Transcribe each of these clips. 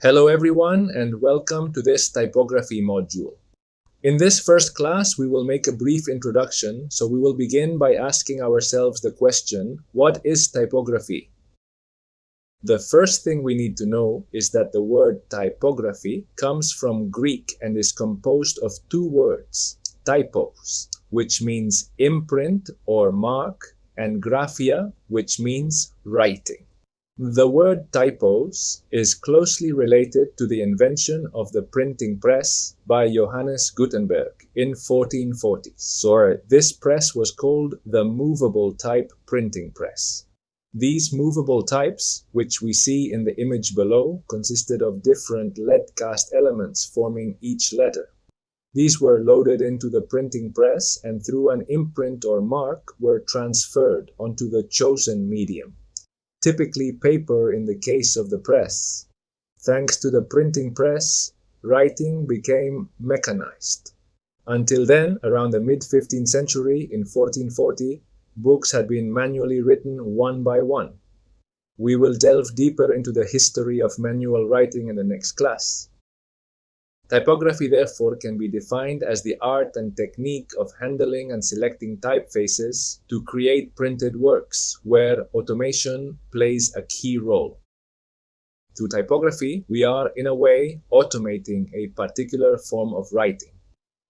Hello everyone and welcome to this typography module. In this first class, we will make a brief introduction, so we will begin by asking ourselves the question, what is typography? The first thing we need to know is that the word typography comes from Greek and is composed of two words, typos, which means imprint or mark, and graphia, which means writing. The word typos is closely related to the invention of the printing press by Johannes Gutenberg in 1440. This press was called the movable type printing press. These movable types, which we see in the image below, consisted of different lead cast elements forming each letter. These were loaded into the printing press and through an imprint or mark were transferred onto the chosen medium, typically paper in the case of the press. Thanks to the printing press, writing became mechanized. Until then, around the mid-15th century, in 1440, books had been manually written one by one. We will delve deeper into the history of manual writing in the next class. Typography, therefore, can be defined as the art and technique of handling and selecting typefaces to create printed works, where automation plays a key role. Through typography, we are, in a way, automating a particular form of writing.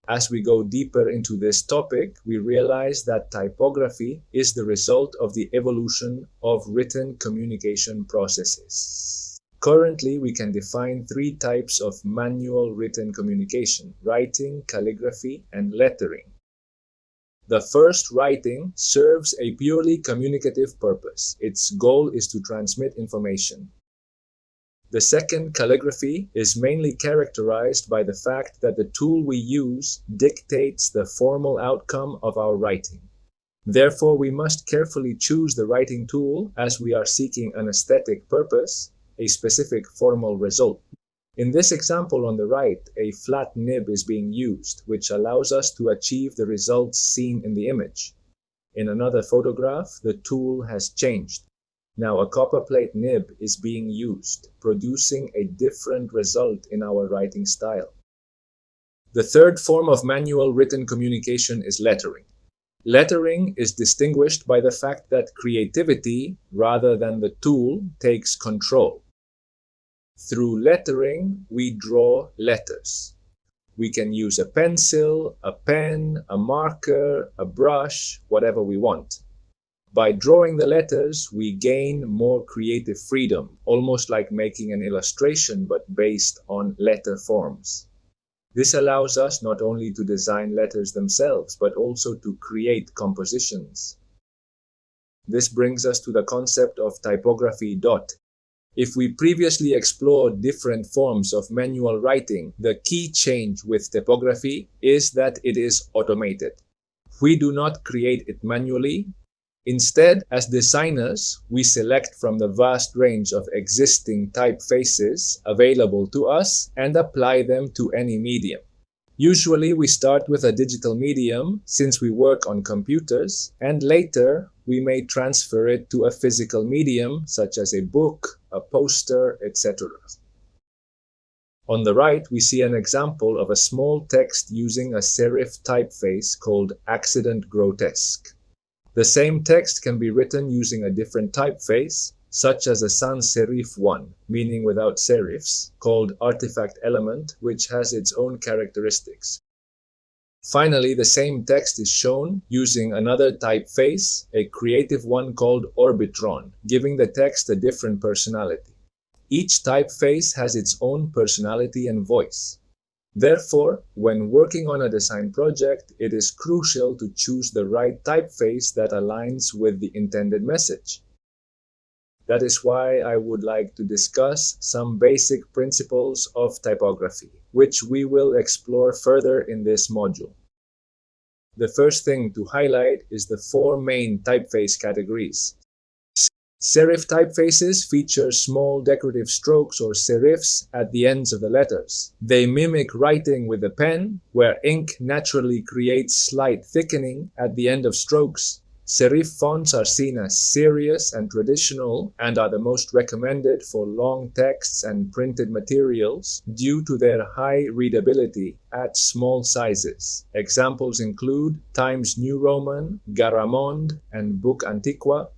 As we go deeper into this topic, we realize that typography is the result of the evolution of written communication processes. Currently, we can define three types of manual written communication: writing, calligraphy, and lettering. The first, writing, serves a purely communicative purpose. Its goal is to transmit information. The second, calligraphy, is mainly characterized by the fact that the tool we use dictates the formal outcome of our writing. Therefore, we must carefully choose the writing tool as we are seeking an aesthetic purpose, a specific formal result. In this example on the right, a flat nib is being used, which allows us to achieve the results seen in the image. In another photograph, the tool has changed. Now a copperplate nib is being used, producing a different result in our writing style. The third form of manual written communication is lettering. Lettering is distinguished by the fact that creativity, rather than the tool, takes control. Through lettering, we draw letters. We can use a pencil, a pen, a marker, a brush, whatever we want. By drawing the letters, we gain more creative freedom, almost like making an illustration but based on letter forms. This allows us not only to design letters themselves, but also to create compositions. This brings us to the concept of typography. If we previously explored different forms of manual writing, the key change with typography is that it is automated. We do not create it manually. Instead, as designers, we select from the vast range of existing typefaces available to us and apply them to any medium. Usually, we start with a digital medium since we work on computers, and later we may transfer it to a physical medium such as a book, a poster, etc. On the right, we see an example of a small text using a serif typeface called Accident Grotesque. The same text can be written using a different typeface, such as a sans serif one, meaning without serifs, called Artifact Element, which has its own characteristics. Finally, the same text is shown using another typeface, a creative one called Orbitron, giving the text a different personality. Each typeface has its own personality and voice. Therefore, when working on a design project, it is crucial to choose the right typeface that aligns with the intended message. That is why I would like to discuss some basic principles of typography, which we will explore further in this module. The first thing to highlight is the four main typeface categories. Serif typefaces feature small decorative strokes or serifs at the ends of the letters. They mimic writing with a pen, where ink naturally creates slight thickening at the end of strokes. Serif fonts are seen as serious and traditional and are the most recommended for long texts and printed materials due to their high readability at small sizes. Examples include Times New Roman, Garamond, and Book Antiqua.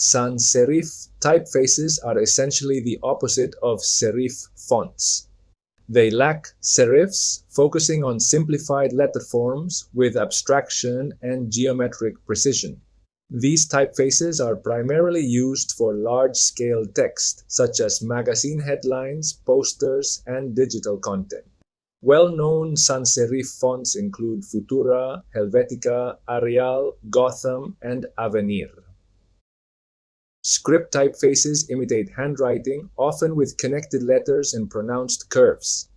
Sans serif typefaces are essentially the opposite of serif fonts. They lack serifs, focusing on simplified letter forms with abstraction and geometric precision. These typefaces are primarily used for large-scale text, such as magazine headlines, posters, and digital content. Well-known sans serif fonts include Futura, Helvetica, Arial, Gotham, and Avenir. Script typefaces imitate handwriting, often with connected letters and pronounced curves.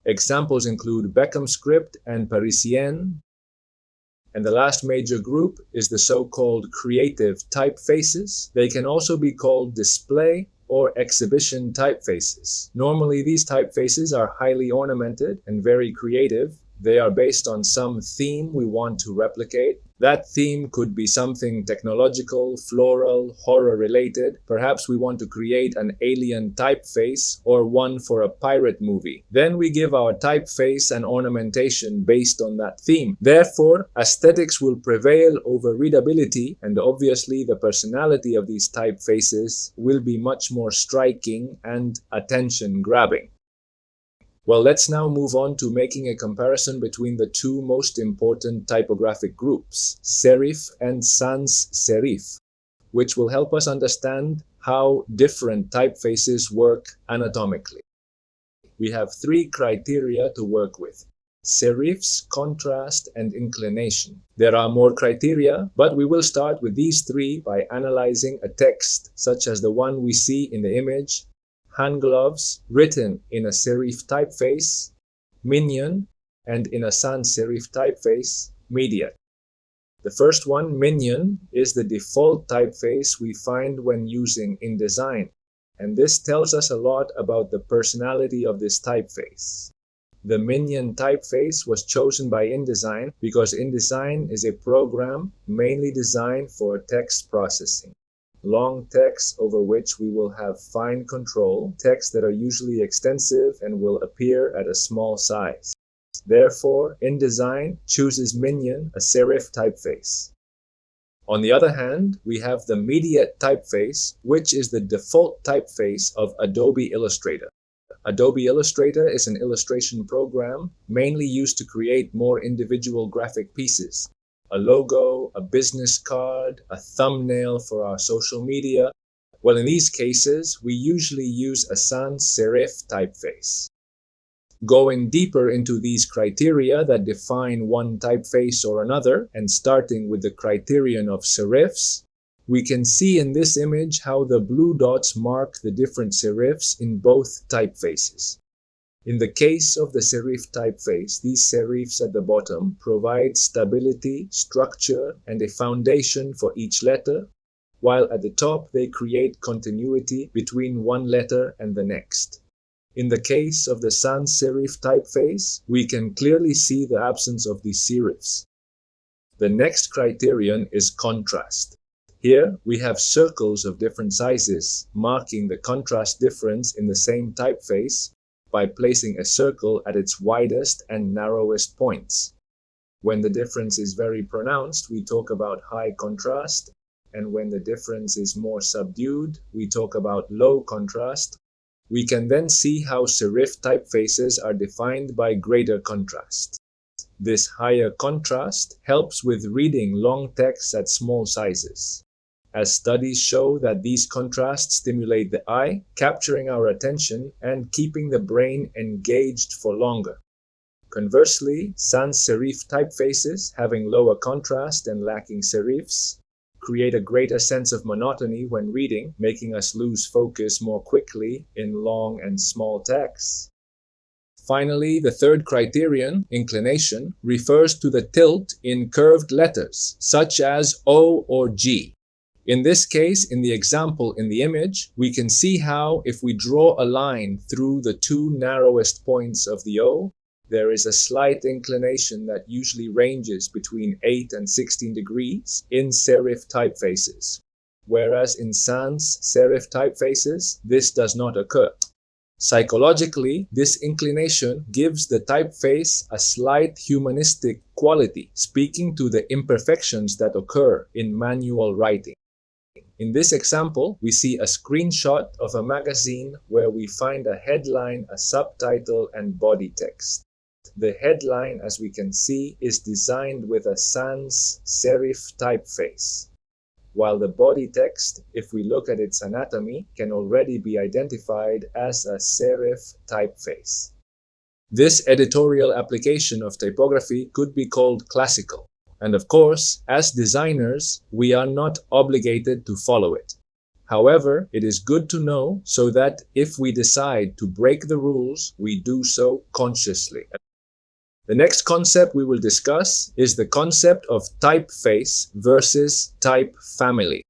Examples include Beckham script and Parisienne. And the last major group is the so-called creative typefaces. They can also be called display or exhibition typefaces. Normally, these typefaces are highly ornamented and very creative. They are based on some theme we want to replicate. That theme could be something technological, floral, horror-related. Perhaps we want to create an alien typeface or one for a pirate movie. Then we give our typeface an ornamentation based on that theme. Therefore, aesthetics will prevail over readability, and obviously the personality of these typefaces will be much more striking and attention-grabbing. Well, let's now move on to making a comparison between the two most important typographic groups, serif and sans serif, which will help us understand how different typefaces work anatomically. We have three criteria to work with: serifs, contrast, and inclination. There are more criteria, but we will start with these three by analyzing a text, such as the one we see in the image: hand gloves, written in a serif typeface, minion, and in a sans serif typeface, mediate. The first one, minion, is the default typeface we find when using InDesign, and this tells us a lot about the personality of this typeface. The minion typeface was chosen by InDesign because InDesign is a program mainly designed for text processing. Long texts over which we will have fine control, texts that are usually extensive and will appear at a small size. Therefore, InDesign chooses Minion, a serif typeface. On the other hand, we have the mediate typeface, which is the default typeface of Adobe Illustrator. Adobe Illustrator is an illustration program mainly used to create more individual graphic pieces. A logo, a business card, a thumbnail for our social media. Well, in these cases, we usually use a sans serif typeface. Going deeper into these criteria that define one typeface or another, and starting with the criterion of serifs, we can see in this image how the blue dots mark the different serifs in both typefaces. In the case of the serif typeface, these serifs at the bottom provide stability, structure, and a foundation for each letter, while at the top they create continuity between one letter and the next. In the case of the sans serif typeface, we can clearly see the absence of these serifs. The next criterion is contrast. Here we have circles of different sizes, marking the contrast difference in the same typeface by placing a circle at its widest and narrowest points. When the difference is very pronounced, we talk about high contrast, and when the difference is more subdued, we talk about low contrast. We can then see how serif typefaces are defined by greater contrast. This higher contrast helps with reading long texts at small sizes, as studies show that these contrasts stimulate the eye, capturing our attention and keeping the brain engaged for longer. Conversely, sans serif typefaces, having lower contrast and lacking serifs, create a greater sense of monotony when reading, making us lose focus more quickly in long and small texts. Finally, the third criterion, inclination, refers to the tilt in curved letters, such as O or G. In this case, in the example in the image, we can see how if we draw a line through the two narrowest points of the O, There is a slight inclination that usually ranges between 8 and 16 degrees in serif typefaces, whereas in sans serif typefaces, this does not occur. Psychologically, this inclination gives the typeface a slight humanistic quality, speaking to the imperfections that occur in manual writing. In this example, we see a screenshot of a magazine where we find a headline, a subtitle, and body text. The headline, as we can see, is designed with a sans serif typeface, while the body text, if we look at its anatomy, can already be identified as a serif typeface. This editorial application of typography could be called classical, and of course, as designers, we are not obligated to follow it. However, it is good to know so that if we decide to break the rules, we do so consciously. The next concept we will discuss is the concept of typeface versus type family.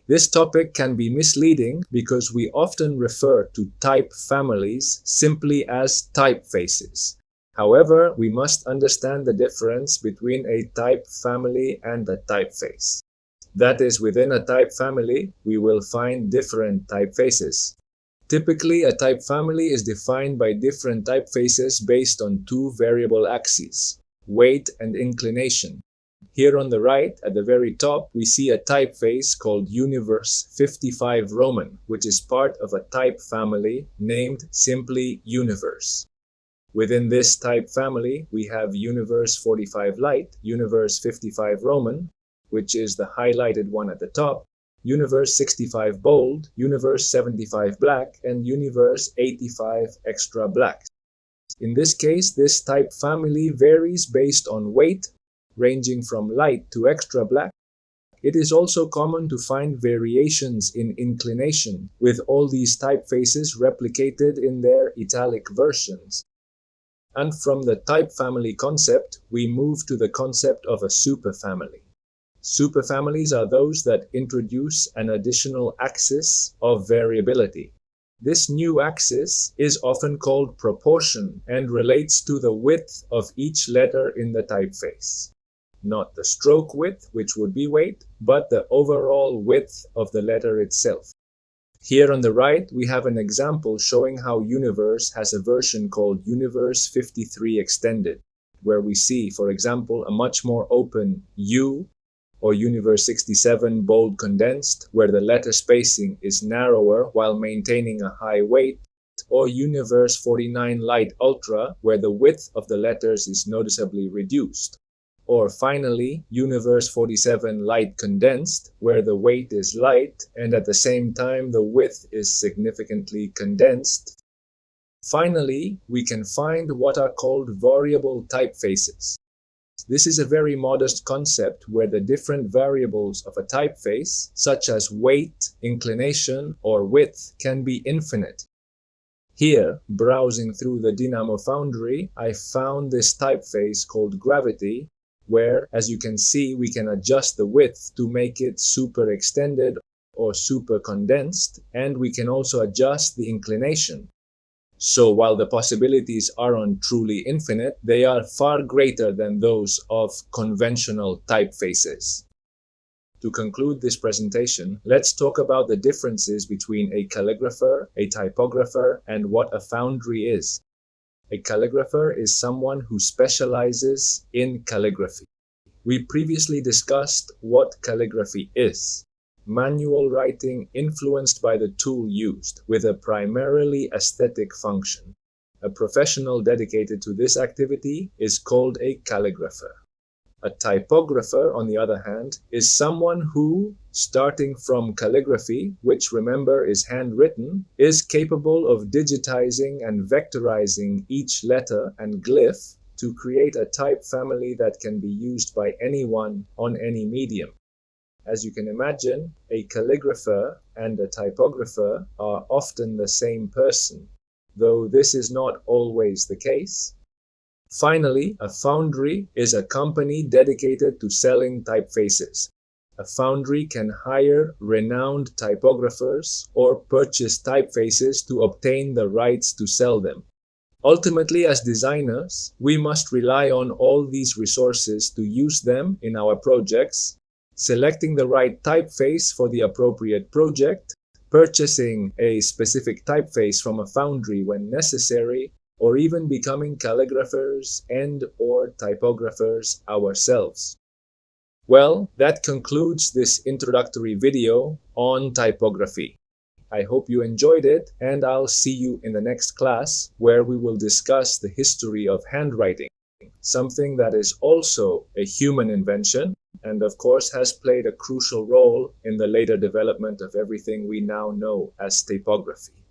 This topic can be misleading because we often refer to type families simply as typefaces. However, we must understand the difference between a type family and a typeface. That is, within a type family, we will find different typefaces. Typically, a type family is defined by different typefaces based on two variable axes, weight and inclination. Here on the right, at the very top, we see a typeface called Universe 55 Roman, which is part of a type family named simply Universe. Within this type family, we have Universe 45 Light, Universe 55 Roman, which is the highlighted one at the top, Universe 65 Bold, Universe 75 Black, and Universe 85 Extra Black. In this case, this type family varies based on weight, ranging from light to extra black. It is also common to find variations in inclination, with all these typefaces replicated in their italic versions. And from the type family concept, we move to the concept of a superfamily. Superfamilies are those that introduce an additional axis of variability. This new axis is often called proportion and relates to the width of each letter in the typeface. Not the stroke width, which would be weight, but the overall width of the letter itself. Here on the right, we have an example showing how Universe has a version called Universe 53 Extended, where we see, for example, a much more open U, or Universe 67 Bold Condensed, where the letter spacing is narrower while maintaining a high weight, or Universe 49 Light Ultra, where the width of the letters is noticeably reduced. Or finally, Universe 47 Light Condensed, where the weight is light and at the same time the width is significantly condensed. Finally, we can find what are called variable typefaces. This is a very modest concept where the different variables of a typeface, such as weight, inclination, or width, can be infinite. Here, browsing through the Dynamo Foundry, I found this typeface called Gravity, where, as you can see, we can adjust the width to make it super extended or super condensed, and we can also adjust the inclination. So while the possibilities aren't truly infinite, they are far greater than those of conventional typefaces. To conclude this presentation, let's talk about the differences between a calligrapher, a typographer, and what a foundry is. A calligrapher is someone who specializes in calligraphy. We previously discussed what calligraphy is. Manual writing influenced by the tool used, with a primarily aesthetic function. A professional dedicated to this activity is called a calligrapher. A typographer, on the other hand, is someone who, starting from calligraphy, which remember is handwritten, is capable of digitizing and vectorizing each letter and glyph to create a type family that can be used by anyone on any medium. As you can imagine, a calligrapher and a typographer are often the same person, though this is not always the case. Finally, a foundry is a company dedicated to selling typefaces. A foundry can hire renowned typographers or purchase typefaces to obtain the rights to sell them. Ultimately, as designers, we must rely on all these resources to use them in our projects, selecting the right typeface for the appropriate project, purchasing a specific typeface from a foundry when necessary, or even becoming calligraphers and/or typographers ourselves. Well, that concludes this introductory video on typography. I hope you enjoyed it, and I'll see you in the next class where we will discuss the history of handwriting, something that is also a human invention and of course has played a crucial role in the later development of everything we now know as typography.